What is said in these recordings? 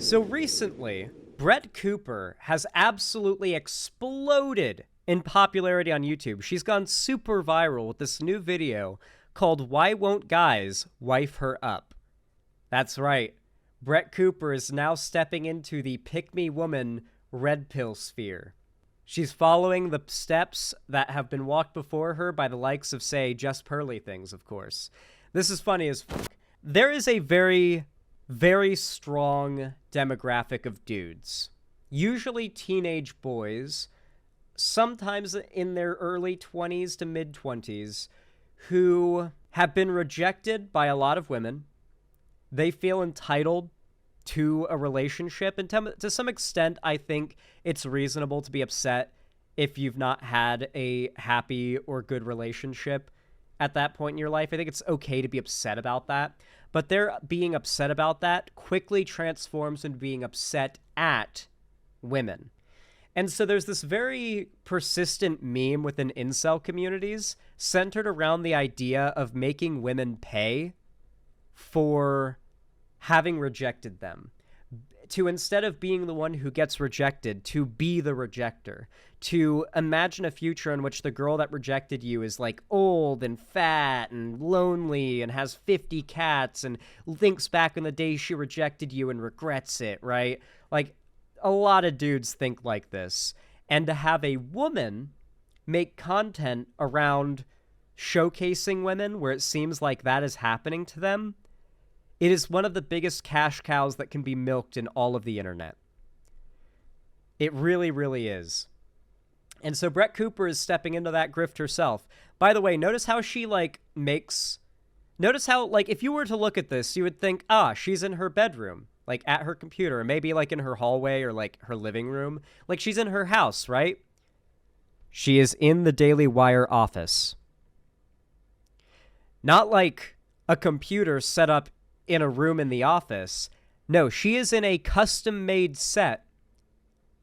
So recently, Brett Cooper has absolutely exploded in popularity on YouTube. She's gone super viral with this new video called "Why Won't Guys Wife Her Up?" That's right. Brett Cooper is now stepping into the pick-me woman red pill sphere. She's following the steps that have been walked before her by the likes of, say, Just Pearly Things, of course. This is funny as fuck. There is a very, very strong demographic of dudes, usually teenage boys, sometimes in their early 20s to mid-20s, who have been rejected by a lot of women. They feel entitled to a relationship, and to some extent, I think it's reasonable to be upset if you've not had a happy or good relationship at that point in your life. I think it's okay to be upset about that, but their being upset about that quickly transforms into being upset at women. And so there's this very persistent meme within incel communities centered around the idea of making women pay for having rejected them, to, instead of being the one who gets rejected, to be the rejector, to imagine a future in which the girl that rejected you is like old and fat and lonely and has 50 cats and thinks back on the day she rejected you and regrets it, right? Like, a lot of dudes think like this. And to have a woman make content around showcasing women where it seems like that is happening to them, it is one of the biggest cash cows that can be milked in all of the internet. It really, really is. And so Brett Cooper is stepping into that grift herself. By the way, notice how she, like, notice how, like, if you were to look at this, you would think, she's in her bedroom, like, at her computer, or maybe, like, in her hallway or, like, her living room. Like, she's in her house, right? She is in the Daily Wire office. Not like a computer set up in a room in the office. No, she is in a custom-made set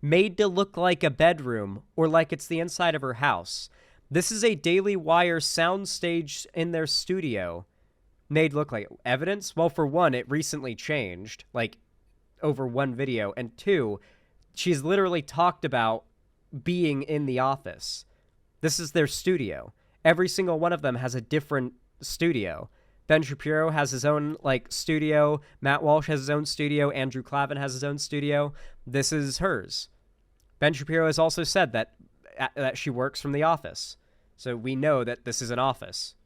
made to look like a bedroom or like it's the inside of her house. This is a Daily Wire soundstage in their studio made look like evidence. Well, for one, it recently changed, like, over one video, and two, she's literally talked about being in the office. This is their studio. Every single one of them has a different studio. Ben Shapiro has his own, like, studio. Matt Walsh has his own studio. Andrew Clavin has his own studio. This is hers. Ben Shapiro has also said that she works from the office. So we know that this is an office.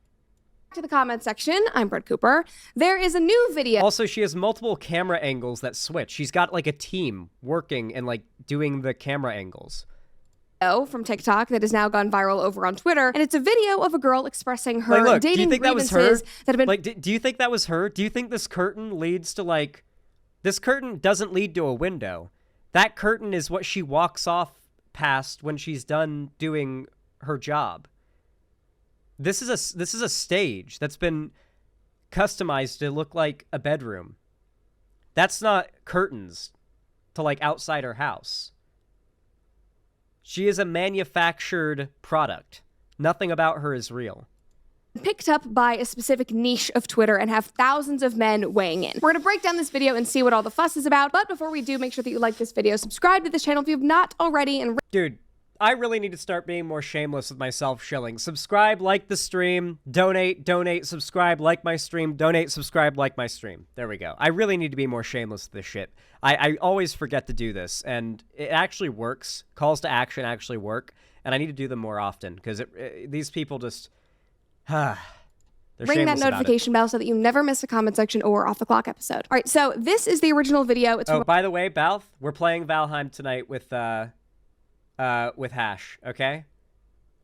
To the comment section, I'm Brett Cooper. There is a new video. Also, she has multiple camera angles that switch. She's got, like, a team working and, like, doing the camera angles. From TikTok that has now gone viral over on Twitter, and it's a video of a girl expressing her dating grievances that have been. Like, do you think that was her? Do you think this curtain leads to, like, this curtain doesn't lead to a window? That curtain is what she walks off past when she's done doing her job. This is a stage that's been customized to look like a bedroom. That's not curtains to, like, outside her house. She is a manufactured product. Nothing about her is real. Picked up by a specific niche of Twitter and have thousands of men weighing in. We're going to break down this video and see what all the fuss is about. But before we do, make sure that you like this video, subscribe to this channel if you have not already. And dude, I really need to start being more shameless with my self-shilling. Subscribe, like the stream, donate, subscribe, like my stream, donate, subscribe, like my stream. There we go. I really need to be more shameless with this shit. I always forget to do this, and it actually works. Calls to action actually work, and I need to do them more often, because these people just... ring that notification bell so that you never miss a comment section or off the clock episode. All right, so this is the original video. It's by the way, Balth, we're playing Valheim tonight with Hash, okay?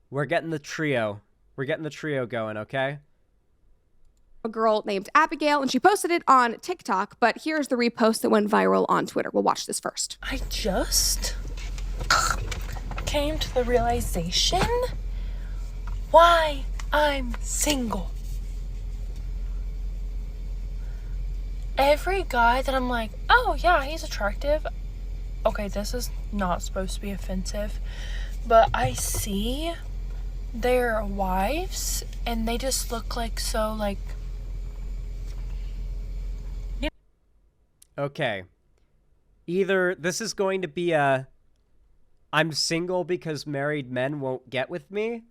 We're getting the trio. We're getting the trio going, okay? A girl named Abigail, and she posted it on TikTok, but here's the repost that went viral on Twitter. We'll watch this first. I just came to the realization why I'm single. Every guy that I'm like, oh yeah, he's attractive. Okay, this is not supposed to be offensive, but I see their wives and they just look like so, like... Okay. Either this is going to be a I'm single because married men won't get with me,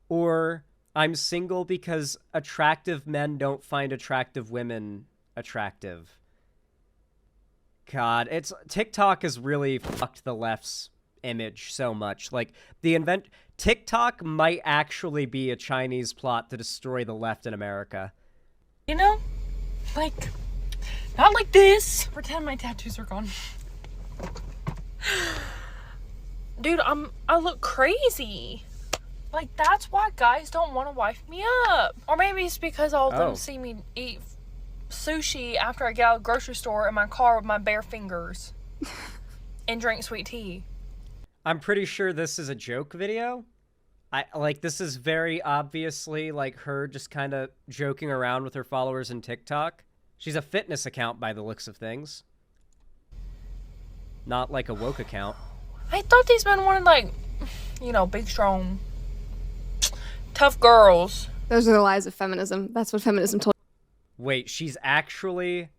or I'm single because attractive men don't find attractive women attractive. God, TikTok has really fucked the left's image so much. Like, TikTok might actually be a Chinese plot to destroy the left in America. You know? Like, not like this. Pretend my tattoos are gone. Dude, I look crazy. Like, that's why guys don't want to wife me up. Or maybe it's because all of them see me eat sushi after I get out of the grocery store in my car with my bare fingers and drink sweet tea. I'm pretty sure this is a joke video. This is very obviously, like, her just kind of joking around with her followers in TikTok. She's a fitness account by the looks of things. Not like a woke account. I thought these men wanted, like, you know, big, strong, tough girls. Those are the lies of feminism. That's what feminism told. Wait, she's actually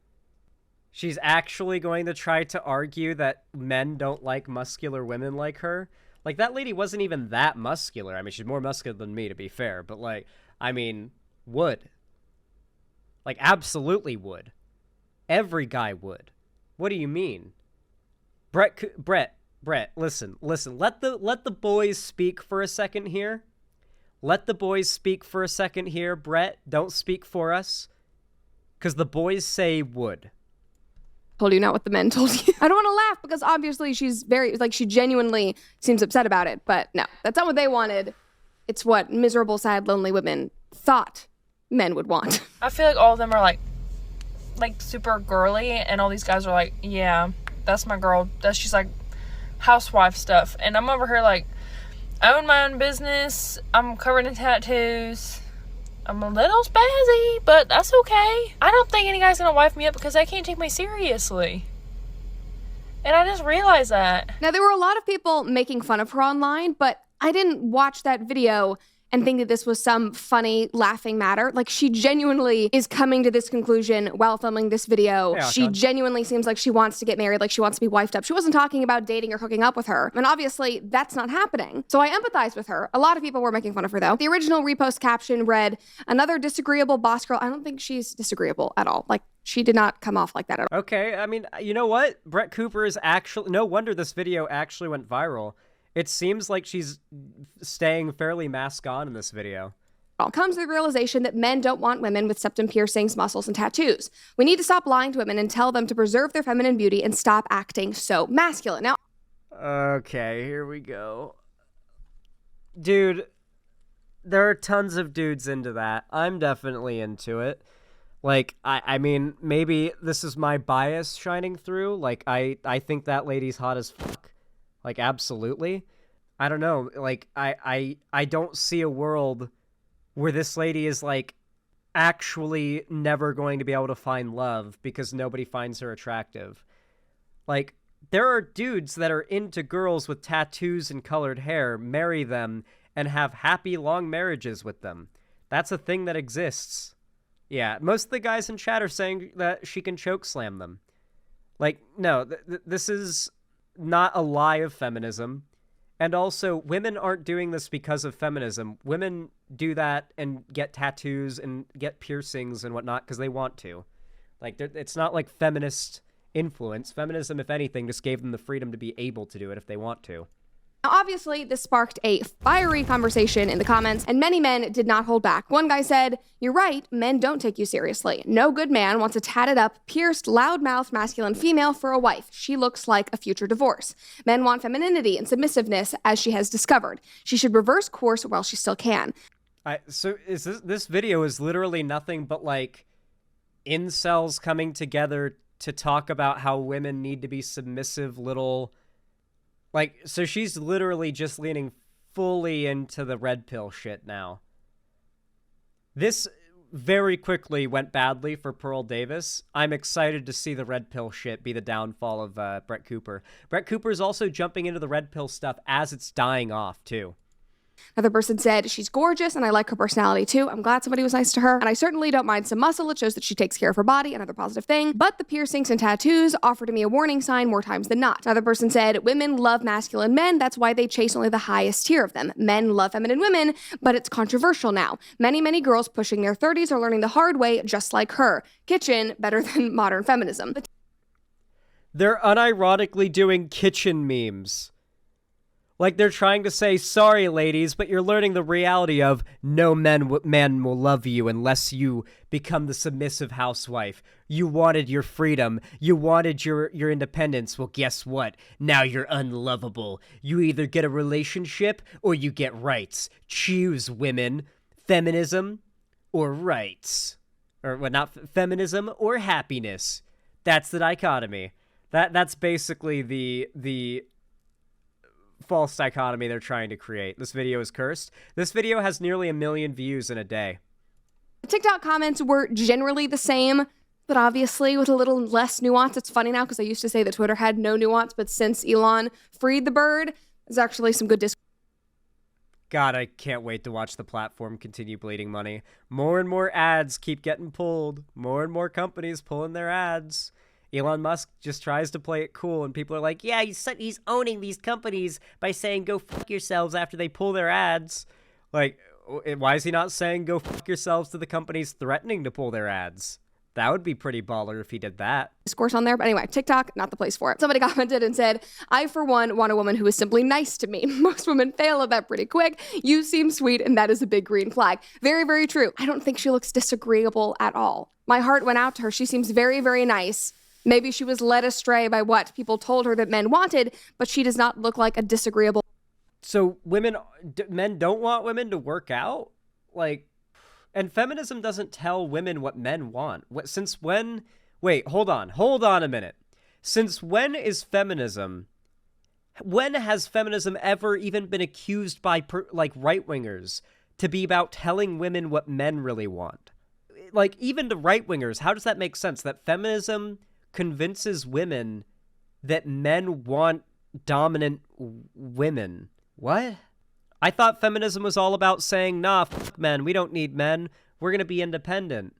going to try to argue that men don't like muscular women like her? Like, that lady wasn't even that muscular. I mean, she's more muscular than me, to be fair. But, like, I mean, would. Like, absolutely would. Every guy would. What do you mean? Brett, listen. Let the boys speak for a second here. Let the boys speak for a second here, Brett. Don't speak for us. Because the boys say would. Told you, not what the men told you. I don't want to laugh because obviously she's very, like, she genuinely seems upset about it. But no, that's not what they wanted. It's what miserable, sad, lonely women thought men would want. I feel like all of them are like super girly, and all these guys are like, yeah, that's my girl. That's just like housewife stuff. And I'm over here like, I own my own business. I'm covered in tattoos. I'm a little spazzy, but that's okay. I don't think any guy's gonna wife me up because they can't take me seriously. And I just realized that. Now, there were a lot of people making fun of her online, but I didn't watch that video and think that this was some funny, laughing matter. Like, she genuinely is coming to this conclusion while filming this video. Yeah, she genuinely seems like she wants to get married, like she wants to be wifed up. She wasn't talking about dating or hooking up with her. And obviously, that's not happening. So I empathize with her. A lot of people were making fun of her, though. The original repost caption read, "Another disagreeable boss girl." I don't think she's disagreeable at all. Like, she did not come off like that at all. Okay, I mean, you know what? Brett Cooper is actually... No wonder this video actually went viral. It seems like she's staying fairly mask on in this video. Comes the realization that men don't want women with septum piercings, muscles, and tattoos. We need to stop lying to women and tell them to preserve their feminine beauty and stop acting so masculine. Now, okay, here we go. Dude, there are tons of dudes into that. I'm definitely into it. Like, I mean, maybe this is my bias shining through. Like, I think that lady's hot as fuck. Like, absolutely. I don't know. Like, I don't see a world where this lady is, like, actually never going to be able to find love because nobody finds her attractive. Like, there are dudes that are into girls with tattoos and colored hair, marry them, and have happy, long marriages with them. That's a thing that exists. Yeah, most of the guys in chat are saying that she can choke slam them. Like, no, this is not a lie of feminism. And also, women aren't doing this because of feminism. Women do that and get tattoos and get piercings and whatnot because they want to. Like, it's not like feminist influence. Feminism, if anything, just gave them the freedom to be able to do it if they want to. Now, obviously, this sparked a fiery conversation in the comments, and many men did not hold back. One guy said, "You're right, men don't take you seriously. No good man wants a tatted up, pierced, loud-mouthed, masculine female for a wife. She looks like a future divorce. Men want femininity and submissiveness, as she has discovered. She should reverse course while she still can." So is this video is literally nothing but, like, incels coming together to talk about how women need to be submissive little... Like, so she's literally just leaning fully into the red pill shit now. This very quickly went badly for Pearl Davis. I'm excited to see the red pill shit be the downfall of Brett Cooper. Brett Cooper is also jumping into the red pill stuff as it's dying off, too. Another person said, she's gorgeous and I like her personality too. I'm glad somebody was nice to her. And I certainly don't mind some muscle. It shows that she takes care of her body, another positive thing. But the piercings and tattoos offer to me a warning sign more times than not. Another person said, women love masculine men. That's why they chase only the highest tier of them. Men love feminine women, but it's controversial now. Many girls pushing their 30s are learning the hard way, just like her. Kitchen, better than modern feminism. They're unironically doing kitchen memes. Like they're trying to say, sorry, ladies, but you're learning the reality of no man will love you unless you become the submissive housewife. You wanted your freedom. You wanted your independence. Well, guess what? Now you're unlovable. You either get a relationship or you get rights. Choose, women. Feminism or rights. Or well, not feminism or happiness. That's the dichotomy. That's basically the false dichotomy they're trying to create. This video is cursed. This video has nearly 1 million views in a day. TikTok comments were generally the same, but obviously with a little less nuance. It's funny now because I used to say that Twitter had no nuance, but since Elon freed the bird, there's actually some good discourse. God, I can't wait to watch the platform continue bleeding money. More and more ads keep getting pulled. More and more companies pulling their ads. Elon Musk just tries to play it cool, and people are like, yeah, he's owning these companies by saying go fuck yourselves after they pull their ads. Like, why is he not saying go fuck yourselves to the companies threatening to pull their ads? That would be pretty baller if he did that. Discourse on there, but anyway, TikTok, not the place for it. Somebody commented and said, I, for one, want a woman who is simply nice to me. Most women fail at that pretty quick. You seem sweet, and that is a big green flag. Very true. I don't think she looks disagreeable at all. My heart went out to her. She seems very nice. Maybe she was led astray by what people told her that men wanted, but she does not look like a disagreeable. So men don't want women to work out? Like, and feminism doesn't tell women what men want. Since when? Wait, hold on a minute. Since when is feminism? When has feminism ever even been accused by right-wingers to be about telling women what men really want? Like, even to right-wingers, how does that make sense? That feminism convinces women that men want dominant women. What? I thought feminism was all about saying, nah, fuck men, we don't need men, we're gonna be independent.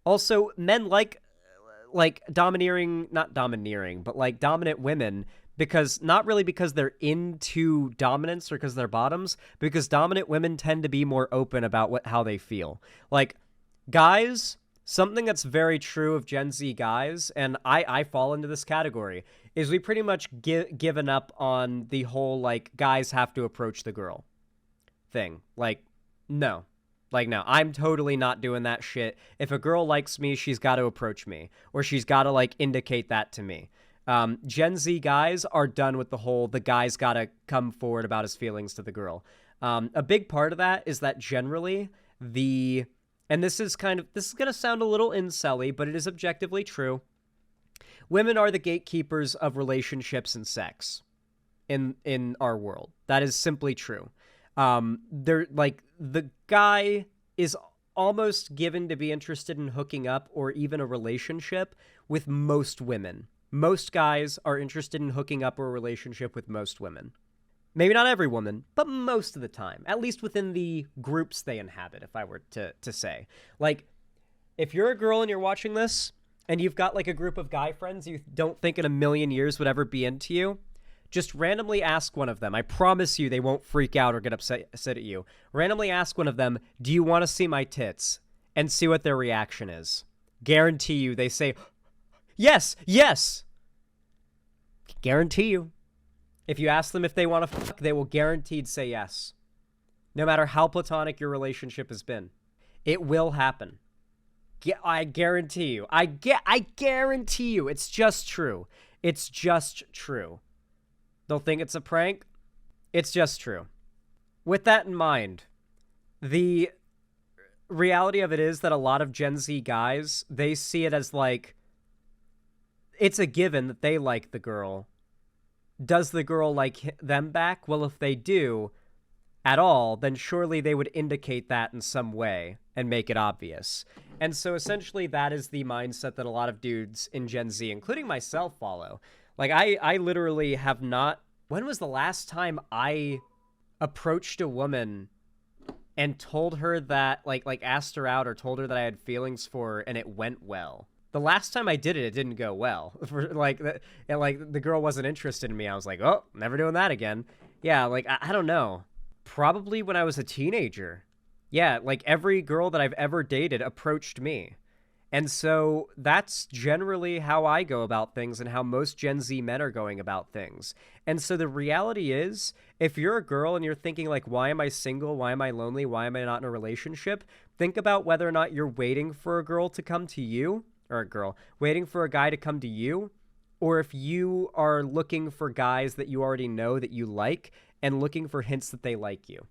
Also, men like domineering, not domineering, but like dominant women, because not really because they're into dominance or because they're bottoms, because dominant women tend to be more open about how they feel. Like, guys, something that's very true of Gen Z guys, and I fall into this category, is we pretty much given up on the whole, like, guys have to approach the girl thing. Like, no. Like, no, I'm totally not doing that shit. If a girl likes me, she's got to approach me, or she's got to, like, indicate that to me. Gen Z guys are done with the whole, the guy's got to come forward about his feelings to the girl. A big part of that is that generally and this is going to sound a little incel-y, but it is objectively true. Women are the gatekeepers of relationships and sex in our world. That is simply true. They're like, the guy is almost given to be interested in hooking up or even a relationship with most women. Most guys are interested in hooking up or a relationship with most women. Maybe not every woman, but most of the time, at least within the groups they inhabit, if I were to say. Like, if you're a girl and you're watching this, and you've got, like, a group of guy friends you don't think in a million years would ever be into you, just randomly ask one of them. I promise you they won't freak out or get upset at you. Randomly ask one of them, do you want to see my tits? And see what their reaction is. Guarantee you they say, yes! Guarantee you. If you ask them if they want to fuck, they will guaranteed say yes. No matter how platonic your relationship has been. It will happen. I guarantee you. I guarantee you. It's just true. It's just true. They'll think it's a prank. It's just true. With that in mind, the reality of it is that a lot of Gen Z guys, they see it as like, it's a given that they like the girl. Does the girl like them back? Well, if they do at all, then surely they would indicate that in some way and make it obvious. And so essentially that is the mindset that a lot of dudes in Gen Z, including myself, follow. Like, I literally have not... When was the last time I approached a woman and told her that, like asked her out or told her that I had feelings for her, and it went well. The last time I did it, it didn't go well. The girl wasn't interested in me. I was like, oh, never doing that again. Yeah, like, I don't know. Probably when I was a teenager. Yeah, like, every girl that I've ever dated approached me. And so that's generally how I go about things and how most Gen Z men are going about things. And so the reality is, if you're a girl and you're thinking, like, why am I single? Why am I lonely? Why am I not in a relationship? Think about whether or not you're waiting for a girl to come to you, or a girl, waiting for a guy to come to you, or if you are looking for guys that you already know that you like and looking for hints that they like you.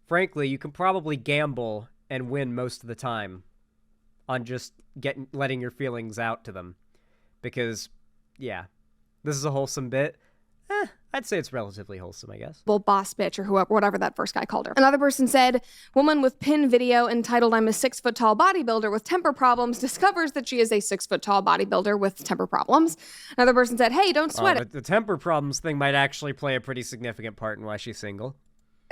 Frankly, you can probably gamble and win most of the time on just letting your feelings out to them. Because, yeah, this is a wholesome bit. I'd say it's relatively wholesome, I guess. Boss bitch or whoever, whatever that first guy called her. Another person said, woman with pin video entitled I'm a 6-foot-tall bodybuilder with temper problems discovers that she is a 6-foot-tall bodybuilder with temper problems. Another person said, hey, don't sweat it. The temper problems thing might actually play a pretty significant part in why she's single.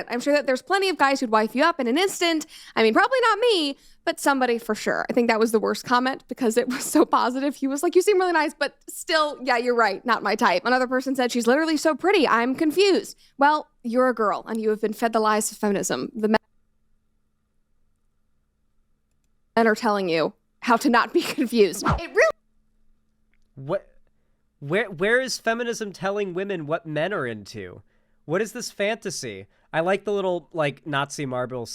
I'm sure that there's plenty of guys who'd wife you up in an instant. I mean, probably not me, but somebody for sure. I think that was the worst comment because it was so positive. He was like, you seem really nice, but still, yeah, you're right. Not my type. Another person said, she's literally so pretty. I'm confused. Well, you're a girl and you have been fed the lies of feminism. The men are telling you how to not be confused. It really... What? Where is feminism telling women what men are into? What is this fantasy? I like the little, like, Nazi marble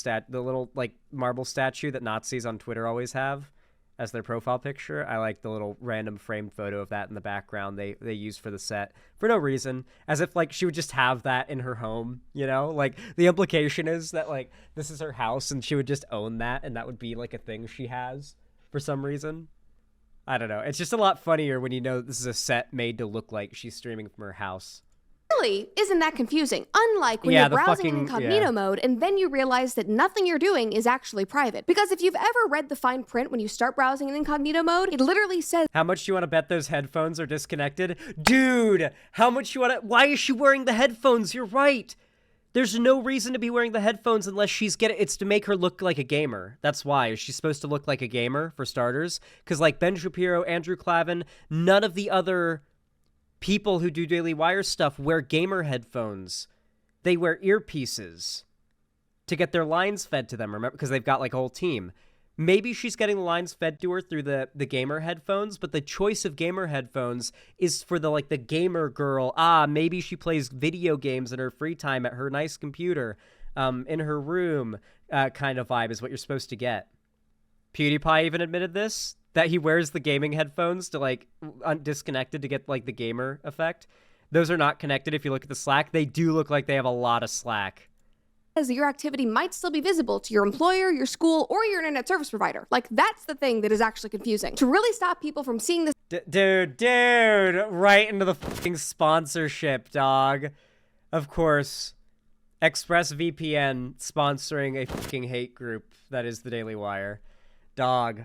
marble statue that Nazis on Twitter always have as their profile picture. I like the little random framed photo of that in the background they use for the set for no reason, as if, like, she would just have that in her home, you know? Like, the implication is that, like, this is her house and she would just own that and that would be, like, a thing she has for some reason. I don't know. It's just a lot funnier when you know this is a set made to look like she's streaming from her house. Really isn't that confusing, unlike when you're browsing in incognito mode and then you realize that nothing you're doing is actually private. Because if you've ever read the fine print when you start browsing in incognito mode, it literally says, how much do you want to bet those headphones are disconnected? Dude, how much you want to... Why is she wearing the headphones? You're right. There's no reason to be wearing the headphones unless she's it's to make her look like a gamer. That's why. She's supposed to look like a gamer, for starters. Because like Ben Shapiro, Andrew Clavin, none of the other people who do Daily Wire stuff wear gamer headphones. They wear earpieces to get their lines fed to them, remember? Because they've got like a whole team. Maybe she's getting the lines fed to her through the gamer headphones, but the choice of gamer headphones is for the gamer girl. Maybe she plays video games in her free time at her nice computer, in her room, kind of vibe is what you're supposed to get. PewDiePie even admitted this, that he wears the gaming headphones to disconnected to get the gamer effect. Those are not connected. If you look at the Slack, they do look like they have a lot of slack. As your activity might still be visible to your employer, your school, or your internet service provider. That's the thing that is actually confusing. To really stop people from seeing this... Dude, right into the fucking sponsorship, dog. Of course, ExpressVPN sponsoring a fucking hate group that is the Daily Wire. Dog.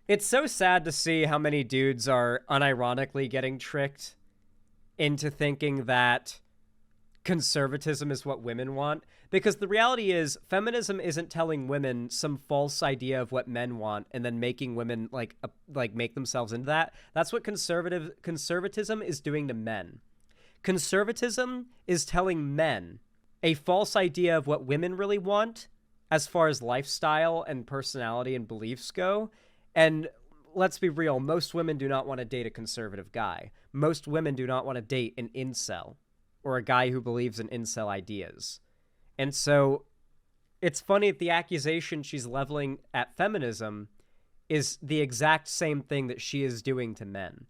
It's so sad to see how many dudes are unironically getting tricked into thinking that conservatism is what women want. Because the reality is, feminism isn't telling women some false idea of what men want and then making women make themselves into that. That's what conservatism is doing to men. Conservatism is telling men a false idea of what women really want as far as lifestyle and personality and beliefs go. And let's be real, most women do not want to date a conservative guy. Most women do not want to date an incel or a guy who believes in incel ideas. And so it's funny that the accusation she's leveling at feminism is the exact same thing that she is doing to men.